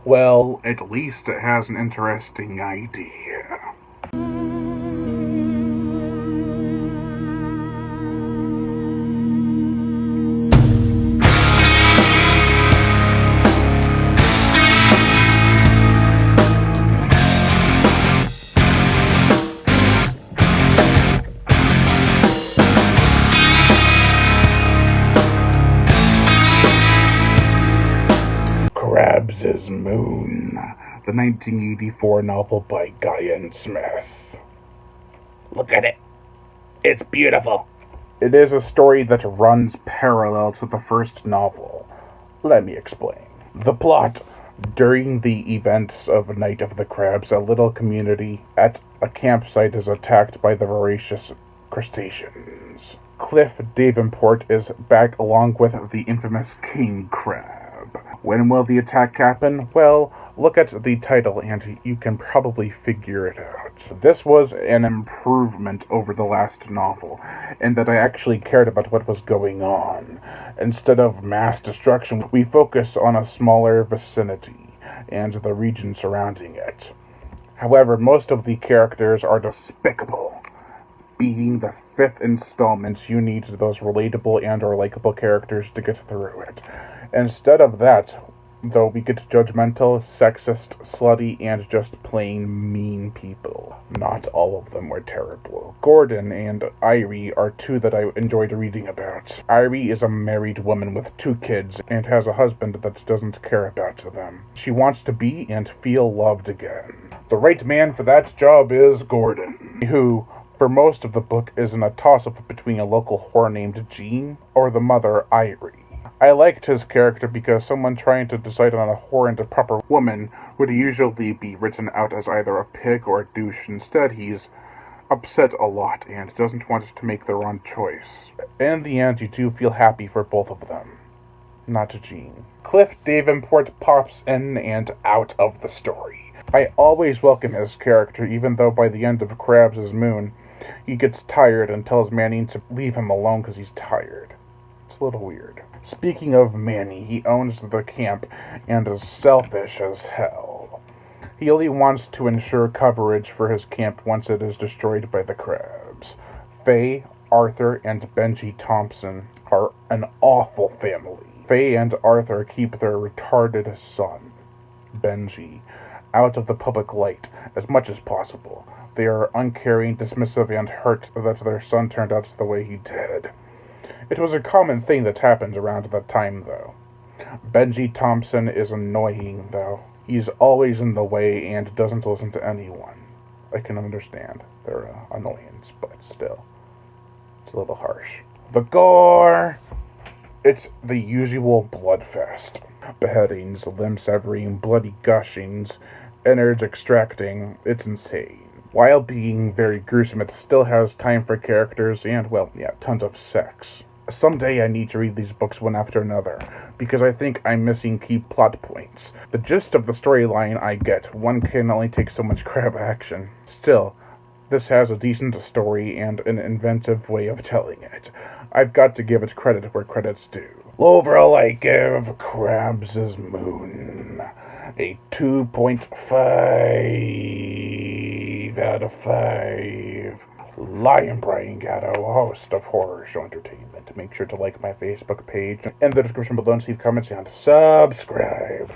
Well, at least it has an interesting idea. Krabs' Moon, the 1984 novel by Guyan Smith. Look at it. It's beautiful. It is a story that runs parallel to the first novel. Let me explain. The plot. During the events of Night of the Crabs, a little community at a campsite is attacked by the voracious crustaceans. Cliff Davenport is back along with the infamous King Crab. When will the attack happen? Well, look at the title and you can probably figure it out. This was an improvement over the last novel, in that I actually cared about what was going on. Instead of mass destruction, we focus on a smaller vicinity and the region surrounding it. However, most of the characters are despicable. Being the fifth installment, you need those relatable and or likable characters to get through it. Instead of that, though, we get judgmental, sexist, slutty, and just plain mean people. Not all of them were terrible. Gordon and Irie are two that I enjoyed reading about. Irie is a married woman with 2 kids and has a husband that doesn't care about them. She wants to be and feel loved again. The right man for that job is Gordon, who, for most of the book, is in a toss-up between a local whore named Jean or the mother, Irie. I liked his character because someone trying to decide on a whore and a proper woman would usually be written out as either a pig or a douche. Instead, he's upset a lot and doesn't want to make the wrong choice. In the end, you do feel happy for both of them. Not Jean. Cliff Davenport pops in and out of the story. I always welcome his character, even though by the end of Krabs' Moon, he gets tired and tells Manny to leave him alone because he's tired. It's a little weird. Speaking of Manny, he owns the camp and is selfish as hell. He only wants to ensure coverage for his camp once it is destroyed by the crabs. Faye, Arthur, and Benji Thompson are an awful family. Faye and Arthur keep their retarded son, Benji, out of the public light as much as possible. They are uncaring, dismissive, and hurt that their son turned out the way he did. It was a common thing that happened around that time, though. Benji Thompson is annoying, though. He's always in the way and doesn't listen to anyone. I can understand their annoyance, but still, it's a little harsh. The gore! It's the usual bloodfest. Beheadings, limb severing, bloody gushings, innards extracting. It's insane. While being very gruesome, it still has time for characters and, well, yeah, tons of sex. Someday I need to read these books one after another, because I think I'm missing key plot points. The gist of the storyline I get. One can only take so much crab action. Still, this has a decent story and an inventive way of telling it. I've got to give it credit where credit's due. Overall, I give Krabs' Moon a 2.5 out of 5. Lion Brian Gatto, host of Horror Show Entertainment. Make sure to like my Facebook page in the description below and leave comments and subscribe.